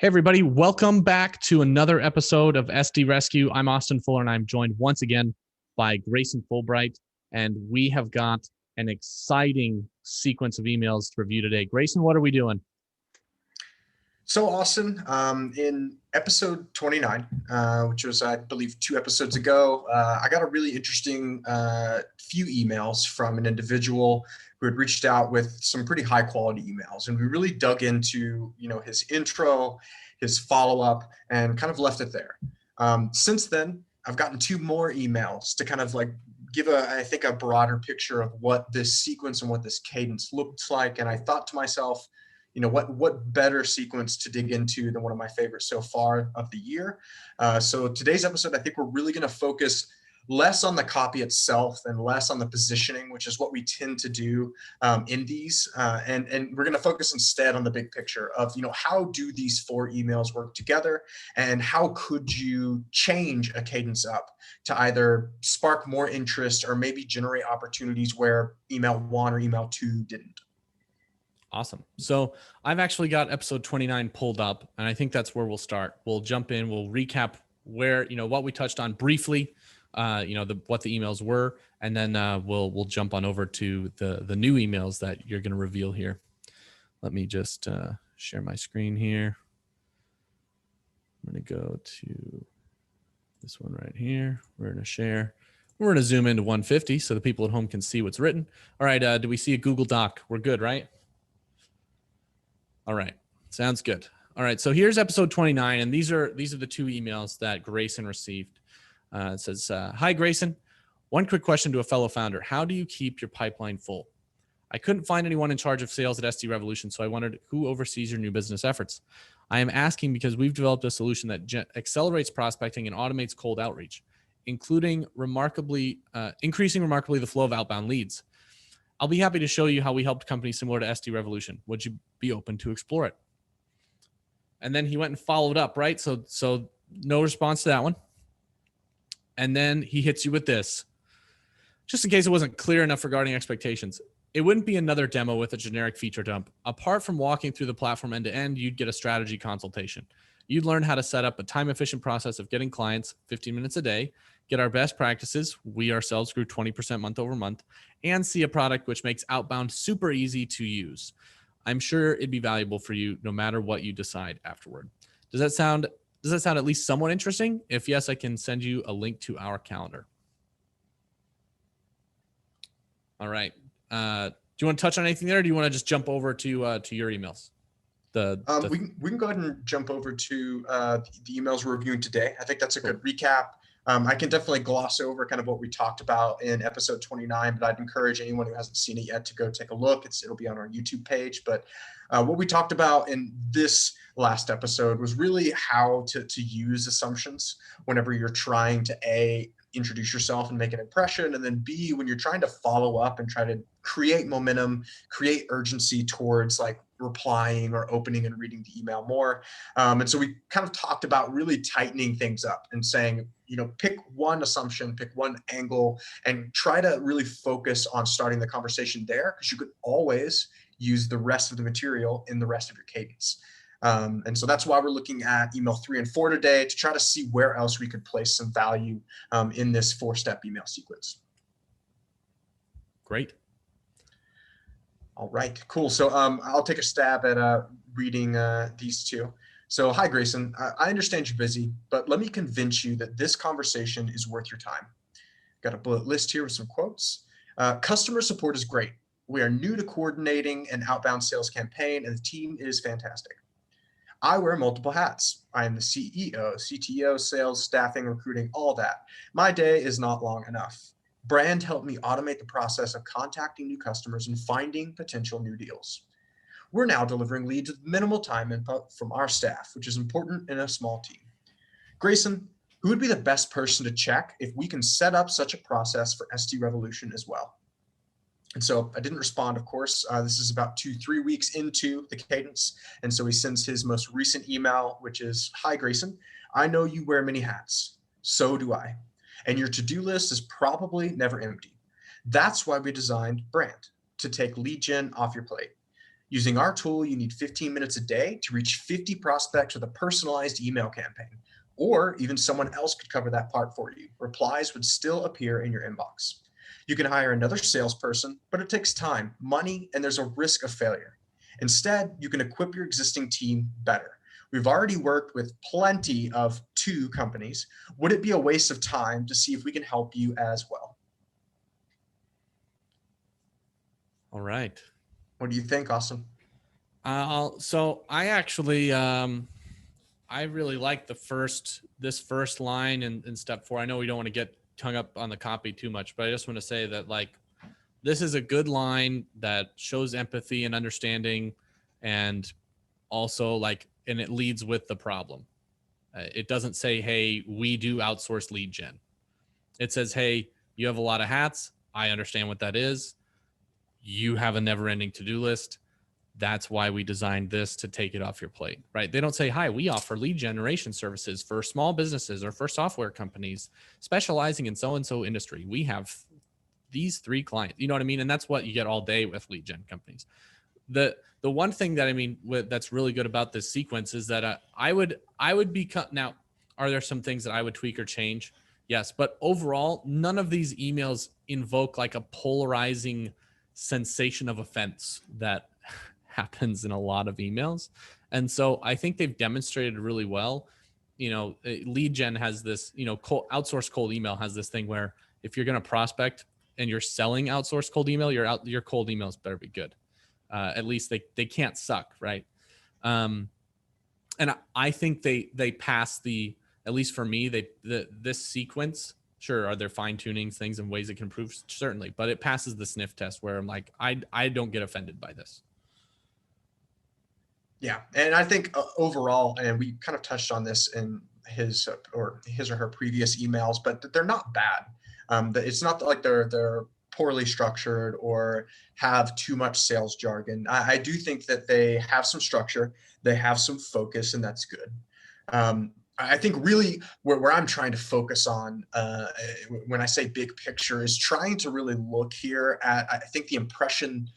Hey, everybody. Welcome back to another episode of SDRescue. I'm Austin Fuller, and I'm joined once again by Grayson Fulbright. And we have got an exciting sequence of emails to review today. Grayson, what are we doing? So, Austin, in episode 29, which was, I believe, 2 episodes ago, I got a really interesting few emails from an individual who had reached out with some pretty high quality emails. And we really dug into, his intro, his follow-up, and kind of left it there. Since then, I've gotten 2 more emails to kind of like give I think a broader picture of what this sequence and what this cadence looks like. And I thought to myself, what better sequence to dig into than one of my favorites so far of the year. So today's episode, I think we're really going to focus less on the copy itself and less on the positioning, which is what we tend to do in these. And we're going to focus instead on the big picture of, how do these 4 emails work together, and how could you change a cadence up to either spark more interest or maybe generate opportunities where email 1 or email 2 didn't. Awesome. So I've actually got episode 29 pulled up, and I think that's where we'll start. We'll jump in. We'll recap where, what we touched on briefly, what the emails were, and then we'll jump on over to the new emails that you're going to reveal here. Let me just share my screen here. I'm going to go to this one right here. We're going to share. We're going to zoom into 150 so the people at home can see what's written. All right. Do we see a Google Doc? We're good, right? All right. Sounds good. All right. So here's episode 29. And these are the 2 emails that Grayson received. It says, hi, Grayson. One quick question to a fellow founder. How do you keep your pipeline full? I couldn't find anyone in charge of sales at SD Revolution, so I wondered who oversees your new business efforts. I am asking because we've developed a solution that accelerates prospecting and automates cold outreach, including increasing remarkably the flow of outbound leads. I'll be happy to show you how we helped companies similar to SD Revolution. Would you be open to explore it? And then he went and followed up, right? So no response to that one. And then he hits you with this. Just in case it wasn't clear enough regarding expectations, it wouldn't be another demo with a generic feature dump. Apart from walking through the platform end to end, you'd get a strategy consultation. You'd learn how to set up a time-efficient process of getting clients 15 minutes a day, get our best practices. We ourselves grew 20% month over month, and see a product which makes outbound super easy to use. I'm sure it'd be valuable for you no matter what you decide afterward. Does that sound at least somewhat interesting? If yes, I can send you a link to our calendar. All right. Do you want to touch on anything there, or do you want to just jump over to your emails? We can go ahead and jump over to the emails we're reviewing today. I think that's a good recap. I can definitely gloss over kind of what we talked about in episode 29, but I'd encourage anyone who hasn't seen it yet to go take a look. It'll be on our YouTube page. But what we talked about in this last episode was really how to use assumptions whenever you're trying to A, introduce yourself and make an impression, and then B, when you're trying to follow up and try to create momentum, create urgency towards like replying or opening and reading the email more. And so we kind of talked about really tightening things up and saying, pick one assumption, pick one angle, and try to really focus on starting the conversation there, because you could always use the rest of the material in the rest of your cadence. And so that's why we're looking at email 3 and 4 today, to try to see where else we could place some value in this 4-step email sequence. Great. All right, cool. So I'll take a stab at reading these 2. So, hi, Grayson. I understand you're busy, but let me convince you that this conversation is worth your time. Got a bullet list here with some quotes. Customer support is great. We are new to coordinating an outbound sales campaign, and the team is fantastic. I wear multiple hats. I am the CEO, CTO, sales, staffing, recruiting, all that. My day is not long enough. Brand helped me automate the process of contacting new customers and finding potential new deals. We're now delivering leads with minimal time input from our staff, which is important in a small team. Grayson, who would be the best person to check if we can set up such a process for SD Revolution as well? And so I didn't respond, of course. This is about 2-3 weeks into the cadence. And so he sends his most recent email, which is, hi, Grayson. I know you wear many hats. So do I. And your to-do list is probably never empty. That's why we designed Brand, to take lead gen off your plate. Using our tool, you need 15 minutes a day to reach 50 prospects with a personalized email campaign, or even someone else could cover that part for you. Replies would still appear in your inbox. You can hire another salesperson, but it takes time, money, and there's a risk of failure. Instead, you can equip your existing team better. We've already worked with plenty of 2 companies. Would it be a waste of time to see if we can help you as well? All right. What do you think, Austin? So I actually, I really like this first line in step 4. I know we don't want to get hung up on the copy too much, but I just want to say that like, this is a good line that shows empathy and understanding, and also like, and it leads with the problem. It doesn't say, hey, we do outsource lead gen. It says, hey, you have a lot of hats. I understand what that is. You have a never ending to-do list. That's why we designed this, to take it off your plate, right? They don't say, hi, we offer lead generation services for small businesses or for software companies specializing in so-and-so industry. We have these 3 clients, you know what I mean? And that's what you get all day with lead gen companies. The one thing that, I mean, that's really good about this sequence is that I would become, now, are there some things that I would tweak or change? Yes. But overall, none of these emails invoke like a polarizing sensation of offense that happens in a lot of emails. And so I think they've demonstrated really well. Lead gen has this, outsourced cold email has this thing where if you're going to prospect and you're selling outsourced cold email, your cold emails better be good. At least they can't suck, right? And I think they pass at least for me, this sequence. Sure, are there fine tunings, things and ways it can improve? Certainly, but it passes the sniff test where I'm like, I don't get offended by this. Yeah, and I think overall, and we kind of touched on this in his or her previous emails, but they're not bad. It's not like they're poorly structured or have too much sales jargon. I do think that they have some structure, they have some focus, and that's good. I think really where I'm trying to focus on when I say big picture is trying to really look here at, I think, the impression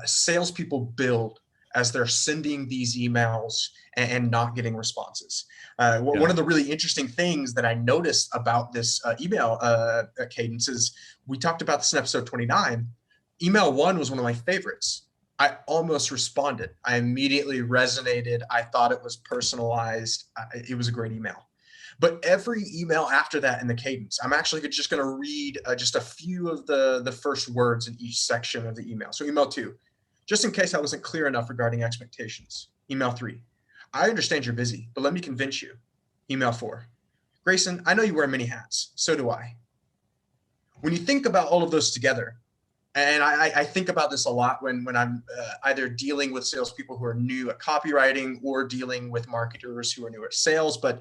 salespeople build as they're sending these emails and not getting responses. One of the really interesting things that I noticed about this email cadence is, we talked about this in episode 29. Email 1 was one of my favorites. I almost responded. I immediately resonated. I thought it was personalized. It was a great email. But every email after that in the cadence, I'm actually just going to read just a few of the first words in each section of the email. So email 2, just in case I wasn't clear enough regarding expectations. Email 3, I understand you're busy, but let me convince you. Email 4, Grayson, I know you wear many hats. So do I. When you think about all of those together, and I think about this a lot when I'm either dealing with salespeople who are new at copywriting or dealing with marketers who are new at sales, but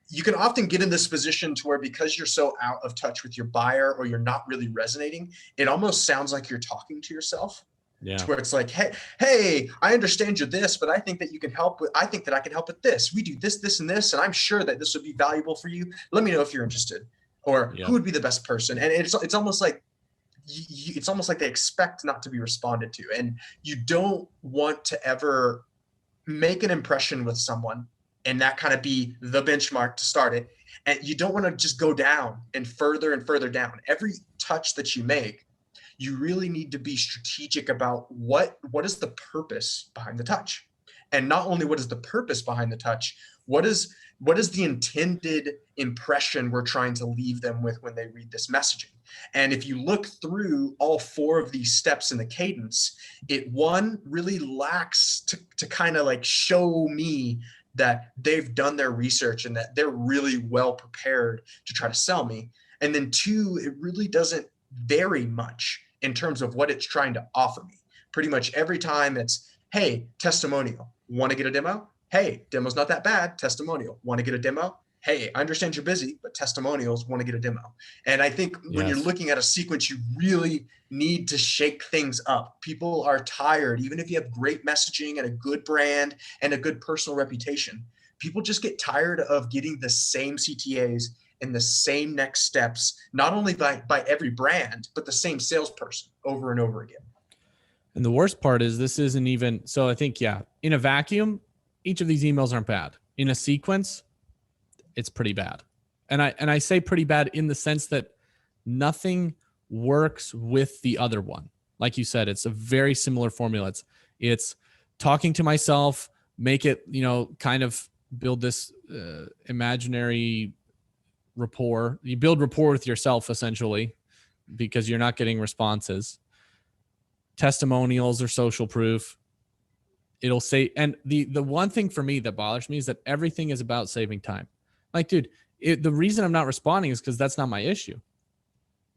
you can often get in this position to where, because you're so out of touch with your buyer or you're not really resonating, it almost sounds like you're talking to yourself. Yeah. To where it's like, hey, I understand you're this, but I think that you can help with, I think that I can help with this. We do this, this, and this, and I'm sure that this would be valuable for you. Let me know if you're interested, or who would be the best person. And it's almost like, it's almost like they expect not to be responded to. And you don't want to ever make an impression with someone and that kind of be the benchmark to start it. And you don't want to just go down and further down. Every touch that you make, you really need to be strategic about what is the purpose behind the touch. And not only what is the purpose behind the touch, what is the intended impression we're trying to leave them with when they read this messaging. And if you look through all 4 of these steps in the cadence, it really lacks to kind of like show me that they've done their research and that they're really well prepared to try to sell me. And then 2, it really doesn't vary much in terms of what it's trying to offer me. Pretty much every time it's, hey, testimonial, want to get a demo? Hey, demo's not that bad, testimonial. Want to get a demo? Hey, I understand you're busy, but testimonials, want to get a demo. And I think when you're looking at a sequence, you really need to shake things up. People are tired, even if you have great messaging and a good brand and a good personal reputation. People just get tired of getting the same CTAs and the same next steps, not only by every brand, but the same salesperson over and over again. And the worst part is this isn't even, so I think, yeah, in a vacuum, each of these emails aren't bad. In a sequence, it's pretty bad. And I say pretty bad in the sense that nothing works with the other one. Like you said, it's a very similar formula. It's talking to myself, make it, kind of build this imaginary rapport. You build rapport with yourself essentially because you're not getting responses. Testimonials or social proof. It'll say, and the one thing for me that bothers me is that everything is about saving time. Like, dude, the reason I'm not responding is because that's not my issue,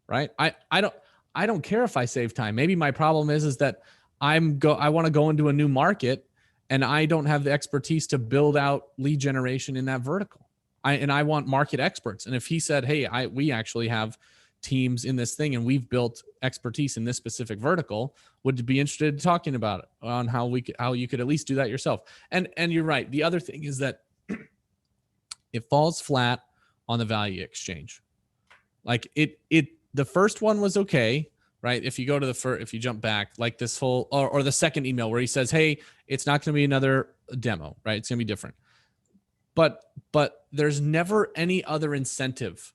right? I don't care if I save time. Maybe my problem is that I want to go into a new market and I don't have the expertise to build out lead generation in that vertical. I want market experts. And if he said, hey, we actually have teams in this thing and we've built expertise in this specific vertical, would be interested in talking about it on how you could at least do that yourself. And you're right. The other thing is that it falls flat on the value exchange. Like the first one was okay, right? If you go to if you jump back, like this whole, or the second email where he says, hey, it's not going to be another demo, right? It's going to be different. But there's never any other incentive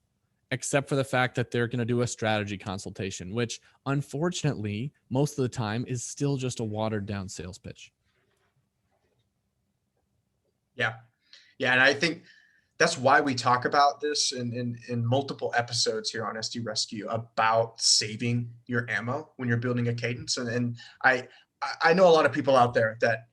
except for the fact that they're going to do a strategy consultation, which unfortunately, most of the time is still just a watered down sales pitch. Yeah. Yeah. And I think that's why we talk about this in multiple episodes here on SDRescue about saving your ammo when you're building a cadence. And I know a lot of people out there that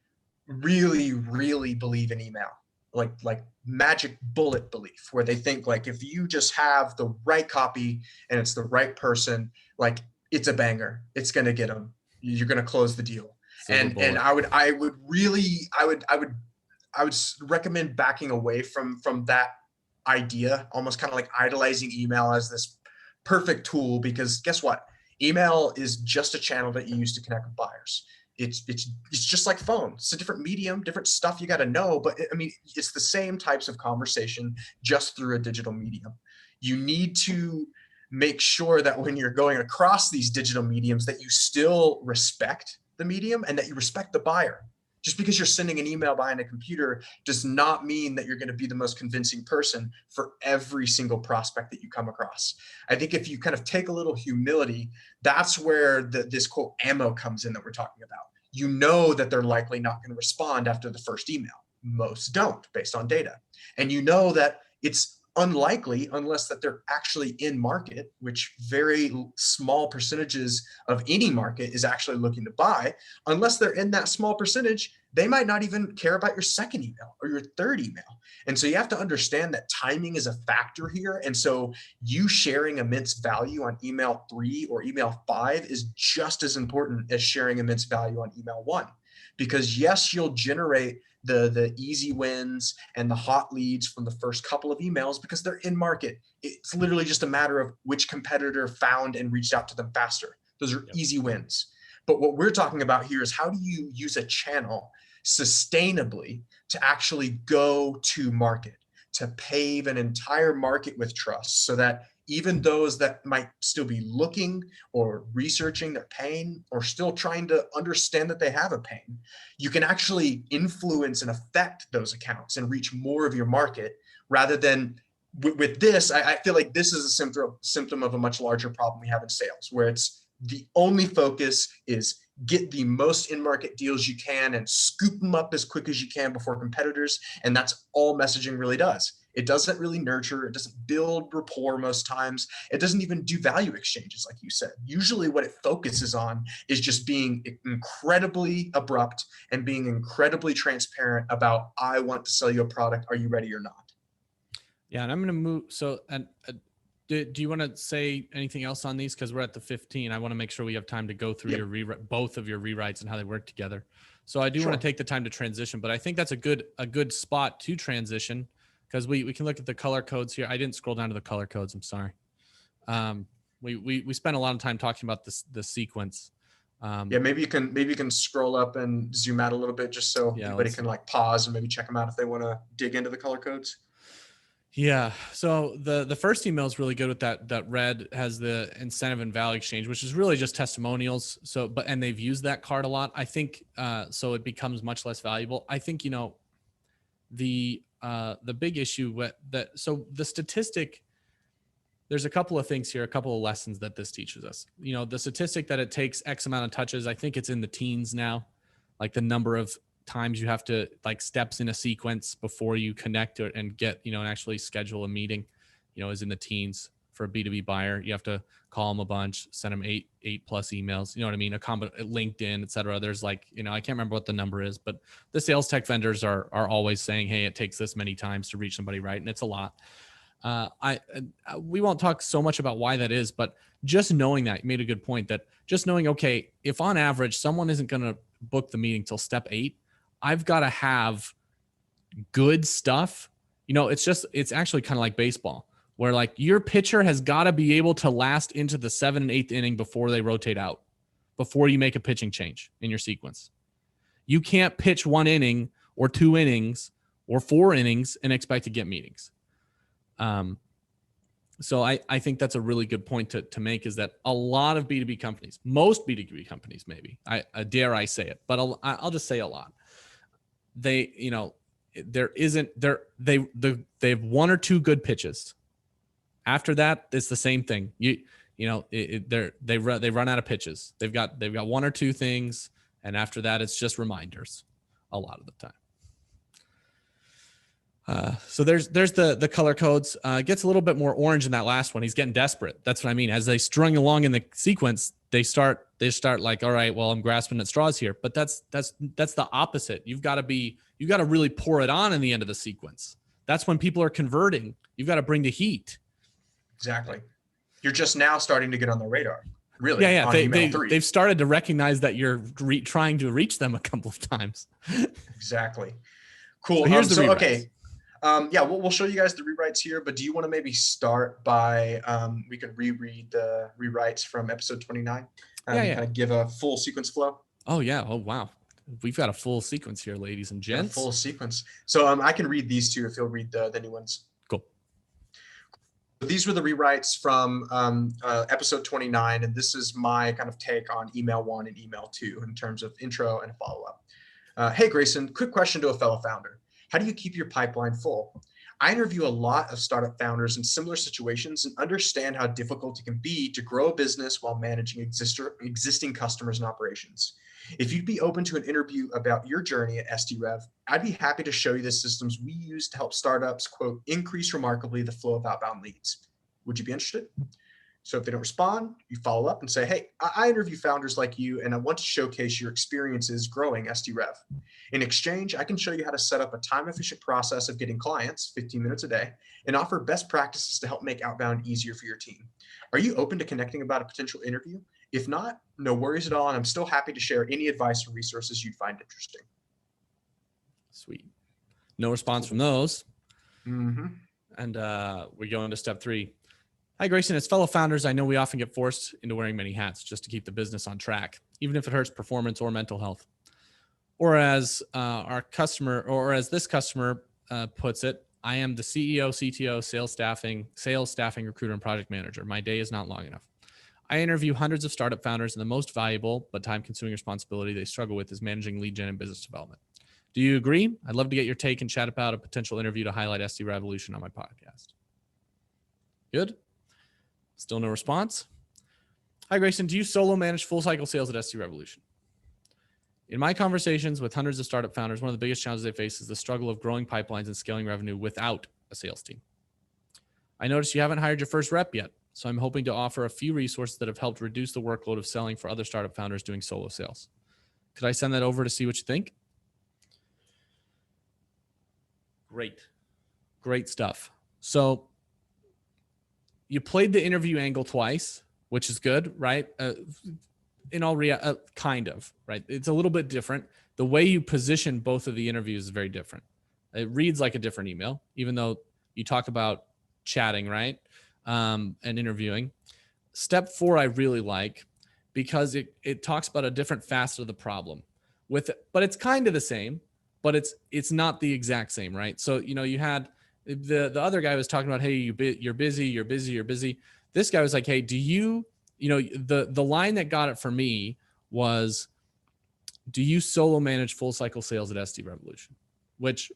really, really believe in email, like magic bullet belief, where they think like if you just have the right copy and it's the right person, like it's a banger, it's going to get them, you're going to close the deal. And I would recommend backing away from that idea, almost kind of like idolizing email as this perfect tool, because guess what? Email is just a channel that you use to connect with buyers. It's just like phone. It's a different medium, different stuff you got to know, but I mean, it's the same types of conversation just through a digital medium. You need to make sure that when you're going across these digital mediums that you still respect the medium and that you respect the buyer. Just because you're sending an email behind a computer does not mean that you're going to be the most convincing person for every single prospect that you come across. I think if you kind of take a little humility, that's where this quote ammo comes in that we're talking about. You know that they're likely not going to respond after the first email. Most don't, based on data. And you know that it's unlikely unless that they're actually in market, which very small percentages of any market is actually looking to buy. Unless they're in that small percentage, they might not even care about your second email or your third email. And so you have to understand that timing is a factor here. And so you sharing immense value on email 3 or email 5 is just as important as sharing immense value on email 1. Because yes, you'll generate the easy wins and the hot leads from the first couple of emails because they're in market. It's literally just a matter of which competitor found and reached out to them faster. Those are easy wins. But what we're talking about here is how do you use a channel sustainably to actually go to market, to pave an entire market with trust so that even those that might still be looking or researching their pain or still trying to understand that they have a pain, you can actually influence and affect those accounts and reach more of your market rather than with this. I feel like this is a symptom of a much larger problem we have in sales, where it's the only focus is get the most in-market deals you can and scoop them up as quick as you can before competitors. And that's all messaging really does. It doesn't really nurture. It doesn't build rapport most times. It doesn't even do value exchanges, like you said. Usually what it focuses on is just being incredibly abrupt and being incredibly transparent about, I want to sell you a product. Are you ready or not? Yeah, and I'm going to move. So, and do you want to say anything else on these? Because we're at the 15. I want to make sure we have time to go through both of your rewrites and how they work together. So I do want to take the time to transition, but I think that's a good spot to transition because we can look at the color codes here. I didn't scroll down to the color codes. I'm sorry. We spent a lot of time talking about the sequence. Yeah, maybe you can scroll up and zoom out a little bit just so everybody can like pause and maybe check them out if they want to dig into the color codes. Yeah. So the first email is really good with that red has the incentive and value exchange, which is really just testimonials. So, and they've used that card a lot. I think, so it becomes much less valuable. I think, the big issue with that. So the statistic, there's a couple of things here, a couple of lessons that this teaches us. The statistic that it takes X amount of touches, I think it's in the teens now, like the number of times you have to, like, steps in a sequence before you connect and get, and actually schedule a meeting, is in the teens. For a B2B buyer, you have to call them a bunch, send them eight plus emails, you know what I mean? LinkedIn, et cetera. There's like, I can't remember what the number is, but the sales tech vendors are always saying, hey, it takes this many times to reach somebody, right? And it's a lot. We won't talk so much about why that is, but just knowing that, you made a good point, that just knowing, okay, if on average someone isn't going to book the meeting till step 8, I've got to have good stuff. It's actually kind of like baseball, where like your pitcher has got to be able to last into the 7th and 8th inning before they rotate out, before you make a pitching change in your sequence. You can't pitch 1 inning or 2 innings or 4 innings and expect to get meetings. So I think that's a really good point to make, is that a lot of B2B companies, most B2B companies, maybe, I dare I say it, but I'll just say a lot. They, they have 1 or 2 good pitches. After that, it's the same thing. They run out of pitches. They've got 1 or 2 things, and after that, it's just reminders a lot of the time. So there's the color codes. It gets a little bit more orange in that last one. He's getting desperate. That's what I mean. As they strung along in the sequence, they start like, all right, well, I'm grasping at straws here. But that's the opposite. You got to really pour it on in the end of the sequence. That's when people are converting. You've got to bring the heat. Exactly. You're just now starting to get on the radar. Really? Yeah. On they've started to recognize that you're trying to reach them a couple of times. Exactly. Cool. So here's the rewrites. Okay. We'll show you guys the rewrites here, but do you want to maybe start by, we could reread the rewrites from episode 29? Kind of give a full sequence flow. Oh yeah. Oh, wow. We've got a full sequence here, ladies and gents. A full sequence. So I can read these 2 if you'll read the new ones. Cool. These were the rewrites from episode 29, and this is my kind of take on email 1 and email 2 in terms of intro and follow-up. Hey, Grayson, quick question to a fellow founder. How do you keep your pipeline full? I interview a lot of startup founders in similar situations and understand how difficult it can be to grow a business while managing existing customers and operations. If you'd be open to an interview about your journey at SDRev, I'd be happy to show you the systems we use to help startups, quote, increase remarkably the flow of outbound leads. Would you be interested? So if they don't respond, you follow up and say, hey, I interview founders like you, and I want to showcase your experiences growing SDRev. In exchange, I can show you how to set up a time-efficient process of getting clients, 15 minutes a day, and offer best practices to help make outbound easier for your team. Are you open to connecting about a potential interview? If not, no worries at all, and I'm still happy to share any advice or resources you'd find interesting. Sweet. No response from those. Mm-hmm. And we go into step 3. Hi, Grayson. As fellow founders, I know we often get forced into wearing many hats just to keep the business on track, even if it hurts performance or mental health. Or as this customer puts it, I am the CEO, CTO, sales staffing, recruiter, and project manager. My day is not long enough. I interview hundreds of startup founders, and the most valuable but time-consuming responsibility they struggle with is managing lead gen and business development. Do you agree? I'd love to get your take and chat about a potential interview to highlight SD Revolution on my podcast. Good? Still no response? Hi, Grayson. Do you solo manage full cycle sales at SD Revolution? In my conversations with hundreds of startup founders, one of the biggest challenges they face is the struggle of growing pipelines and scaling revenue without a sales team. I noticed you haven't hired your first rep yet, so I'm hoping to offer a few resources that have helped reduce the workload of selling for other startup founders doing solo sales. Could I send that over to see what you think? Great stuff. So you played the interview angle twice, which is good, right? In all kind of, right? It's a little bit different. The way you position both of the interviews is very different. It reads like a different email, even though you talk about chatting, right? And interviewing. Step 4, I really like, because it talks about a different facet of the problem but it's kind of the same, but it's not the exact same, right? So, you had The other guy was talking about, hey, you're busy. This guy was like, hey, the line that got it for me was, do you solo manage full cycle sales at SD Revolution? Which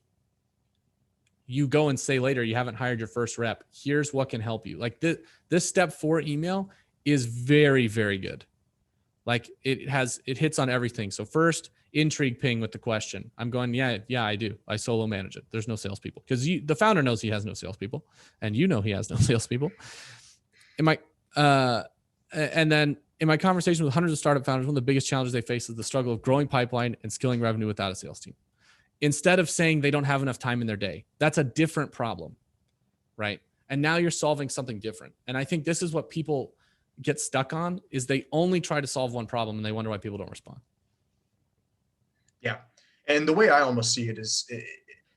you go and say later, you haven't hired your first rep. Here's what can help you. Like this step 4 email is very, very good. Like it hits on everything. So first, intrigue ping with the question. I'm going, yeah, I do. I solo manage it. There's no salespeople, because the founder knows he has no salespeople, and he has no salespeople. And then in my conversation with hundreds of startup founders, one of the biggest challenges they face is the struggle of growing pipeline and scaling revenue without a sales team. Instead of saying they don't have enough time in their day, that's a different problem, right? And now you're solving something different. And I think this is what people get stuck on, is they only try to solve one problem and they wonder why people don't respond. Yeah. And the way I almost see it is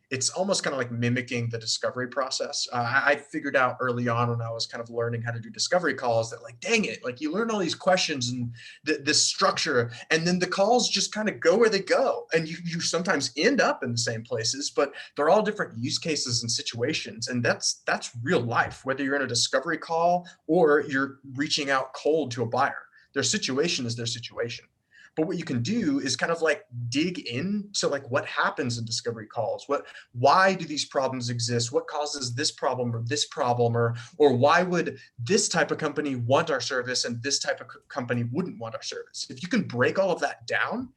it's almost kind of like mimicking the discovery process. I figured out early on when I was kind of learning how to do discovery calls that, like, dang it, like you learn all these questions and this structure, and then the calls just kind of go where they go. And you sometimes end up in the same places, but they're all different use cases and situations. And that's real life, whether you're in a discovery call or you're reaching out cold to a buyer. Their situation is their situation. But what you can do is kind of like dig into like what happens in discovery calls. Why do these problems exist? What causes this problem, or why would this type of company want our service and this type of company wouldn't want our service? If you can break all of that down,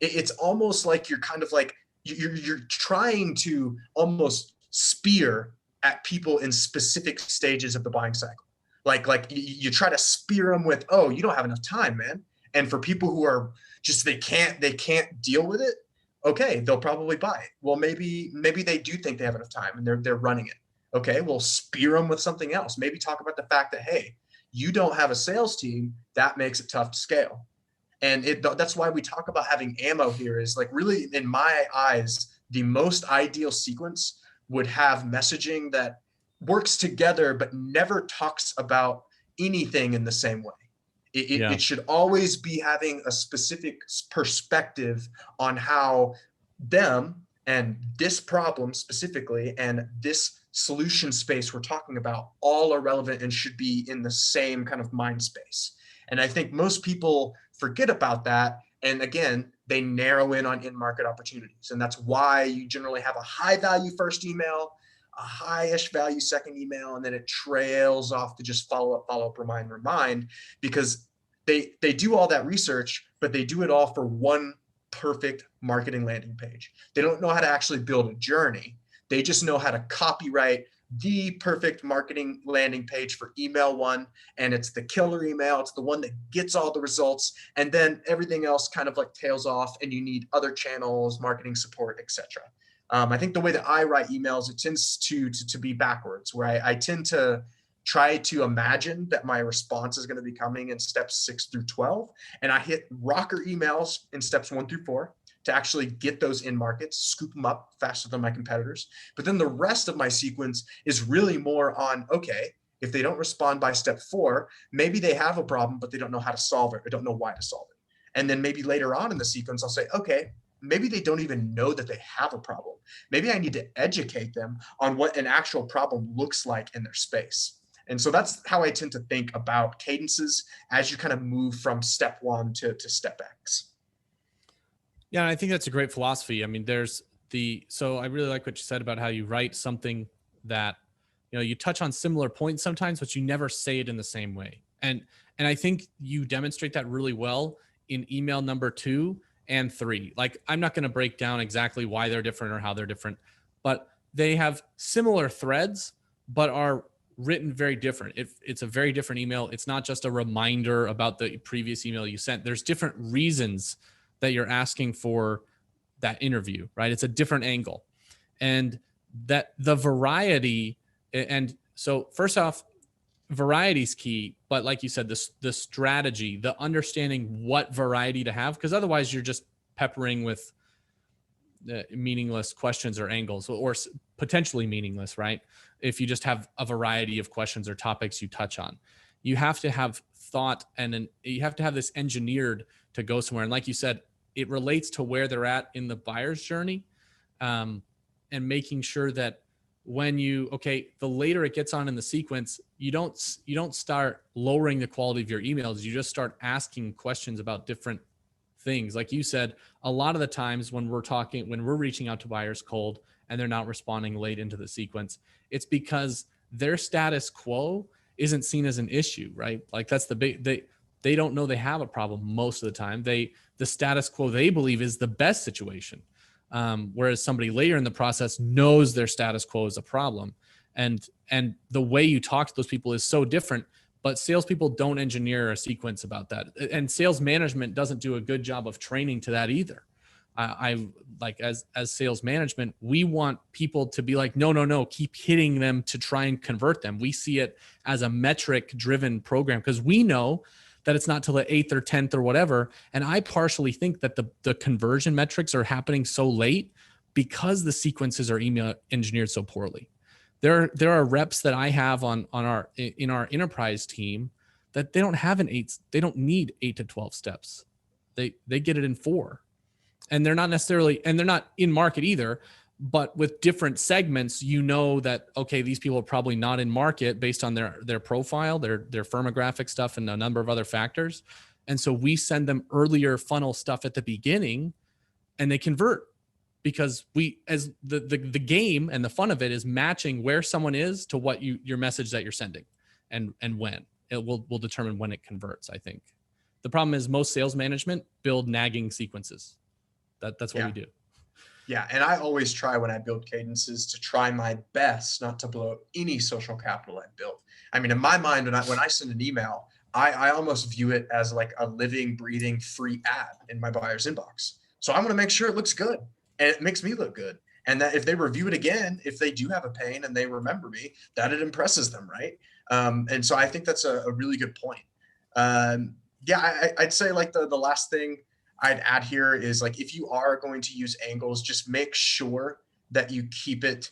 it's almost like you're kind of like you're trying to almost spear at people in specific stages of the buying cycle. Like you try to spear them with, oh, you don't have enough time, man. And for people who are just, they can't deal with it, okay, they'll probably buy it. Well, maybe they do think they have enough time and they're running it. Okay, well, spear them with something else. Maybe talk about the fact that, hey, you don't have a sales team. That makes it tough to scale. And that's why we talk about having ammo here, is like, really, in my eyes, the most ideal sequence would have messaging that works together but never talks about anything in the same way. It should always be having a specific perspective on how them and this problem specifically and this solution space we're talking about all are relevant and should be in the same kind of mind space. And I think most people forget about that. And again, they narrow in on in-market opportunities. And that's why you generally have a high value first email, a high-ish value second email, and then it trails off to just follow up, remind, because they do all that research, but they do it all for one perfect marketing landing page. They don't know how to actually build a journey. They just know how to copyright the perfect marketing landing page for email one, and it's the killer email. It's the one that gets all the results, and then everything else kind of like tails off, and you need other channels, marketing support, etc. I think the way that I write emails, it tends to be backwards, where I tend to try to imagine that my response is going to be coming in steps 6 through 12. And I hit rocker emails in steps 1 through 4 to actually get those in markets, scoop them up faster than my competitors. But then the rest of my sequence is really more on, okay, if they don't respond by step 4, maybe they have a problem, but they don't know how to solve it or don't know why to solve it. And then maybe later on in the sequence, I'll say, okay, maybe they don't even know that they have a problem. Maybe I need to educate them on what an actual problem looks like in their space. And so that's how I tend to think about cadences as you kind of move from step 1 to step X. Yeah, I think that's a great philosophy. I mean, so I really like what you said about how you write something that, you touch on similar points sometimes, but you never say it in the same way. And I think you demonstrate that really well in email number 2 and 3. Like, I'm not going to break down exactly why they're different or how they're different, but they have similar threads, but are written very different. It's a very different email. It's not just a reminder about the previous email you sent. There's different reasons that you're asking for that interview, right? It's a different angle. And that the variety, and so first off, variety is key, but like you said, the strategy, the understanding what variety to have, because otherwise you're just peppering with meaningless questions or angles, or potentially meaningless, right? If you just have a variety of questions or topics you touch on, you have to have thought, and then you have to have this engineered to go somewhere. And like you said, it relates to where they're at in the buyer's journey, and making sure that the later it gets on in the sequence, you don't start lowering the quality of your emails. You just start asking questions about different things. Like you said, a lot of the times when we're reaching out to buyers cold and they're not responding late into the sequence, it's because their status quo isn't seen as an issue, right? Like that's they don't know they have a problem most of the time. The status quo they believe is the best situation. Whereas somebody later in the process knows their status quo is a problem. And the way you talk to those people is so different, but salespeople don't engineer a sequence about that. And sales management doesn't do a good job of training to that either. I like as sales management, we want people to be like, no, keep hitting them to try and convert them. We see it as a metric driven program because we know that it's not till the 8th or 10th or whatever. And I partially think that the conversion metrics are happening so late because the sequences are email engineered so poorly. There are reps that I have in our enterprise team that they don't need 8 to 12 steps. They get it in 4. And they're not in market either, but with different segments, you know that, okay, these people are probably not in market based on their profile, their firmographic stuff and a number of other factors. And so we send them earlier funnel stuff at the beginning and they convert because the game and the fun of it is matching where someone is to what your message that you're sending and when it will determine when it converts. I think the problem is most sales management build nagging sequences. That's what we do. Yeah. And I always try when I build cadences to try my best not to blow any social capital I built. I mean, in my mind, when I send an email, I almost view it as like a living, breathing, free ad in my buyer's inbox. So I'm going to make sure it looks good and it makes me look good. And that if they review it again, if they do have a pain and they remember me, that it impresses them, right? And so I think that's a really good point. I'd say like the last thing I'd add here is like, if you are going to use angles, just make sure that you keep it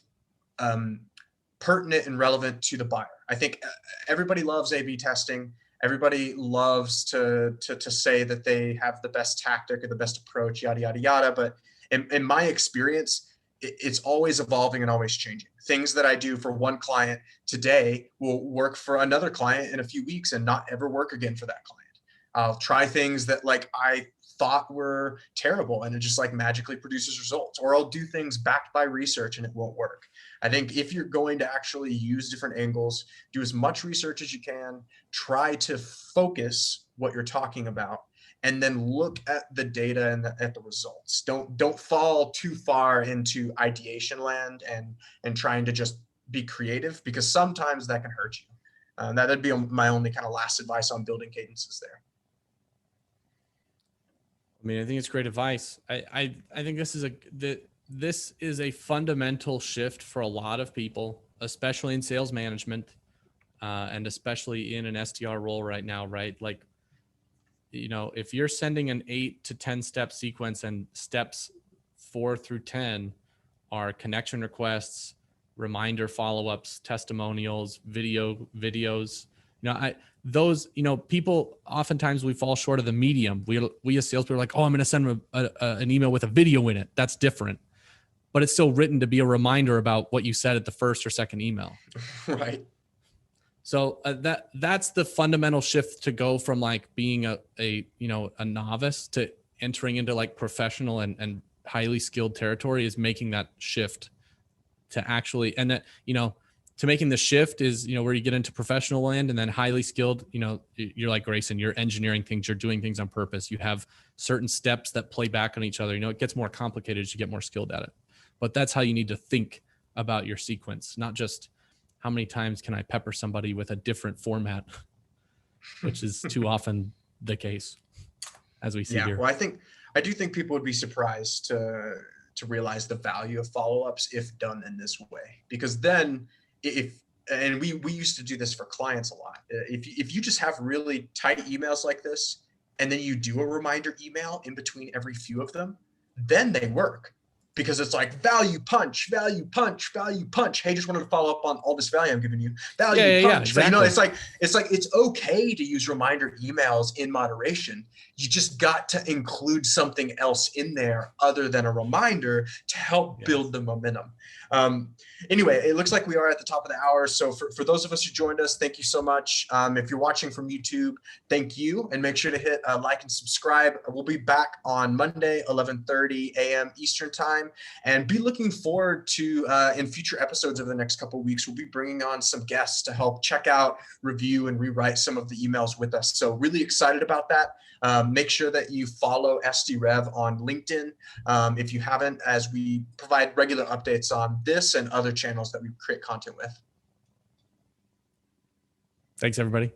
pertinent and relevant to the buyer. I think everybody loves A/B testing. Everybody loves to say that they have the best tactic or the best approach, yada, yada, yada. But in my experience, it's always evolving and always changing. Things that I do for one client today will work for another client in a few weeks and not ever work again for that client. I'll try things that like I thought were terrible and it just like magically produces results, or I'll do things backed by research and it won't work. I think if you're going to actually use different angles, do as much research as you can, try to focus what you're talking about, and then look at the data and at the results. Don't fall too far into ideation land and trying to just be creative, because sometimes that can hurt you. That'd be my only kind of last advice on building cadences there. I mean, I think it's great advice. I think this is a fundamental shift for a lot of people, especially in sales management, and especially in an SDR role right now, right? Like, you know, if you're sending an 8 to 10 step sequence and steps 4 through 10 are connection requests, reminder follow-ups, testimonials, videos, people oftentimes we fall short of the medium. We as salespeople are like, oh, I'm going to send them an email with a video in it. That's different, but it's still written to be a reminder about what you said at the first or second email. Right. So that's the fundamental shift to go from like being a novice to entering into like professional and highly skilled territory, is making that shift to actually, and that, to making the shift is, where you get into professional land, and then highly skilled, you're like Grayson, you're engineering things, you're doing things on purpose. You have certain steps that play back on each other. It gets more complicated as you get more skilled at it, but that's how you need to think about your sequence, not just how many times can I pepper somebody with a different format, which is too often the case, as we see here. Well, I do think people would be surprised to realize the value of follow-ups if done in this way, because then we used to do this for clients a lot. If you just have really tight emails like this, and then you do a reminder email in between every few of them, then they work. because it's like value punch, value punch, value punch. Hey, just wanted to follow up on all this value I'm giving you. Value punch. Exactly. You know, it's okay to use reminder emails in moderation. You just got to include something else in there other than a reminder to help build the momentum. Anyway, it looks like we are at the top of the hour. So for those of us who joined us, thank you so much. If you're watching from YouTube, thank you. And make sure to hit like and subscribe. We'll be back on Monday, 11:30 a.m. Eastern time. And be looking forward to, in future episodes over the next couple of weeks, we'll be bringing on some guests to help check out, review, and rewrite some of the emails with us. So really excited about that. Make sure that you follow SDRev on LinkedIn if you haven't, as we provide regular updates on this and other channels that we create content with. Thanks, everybody.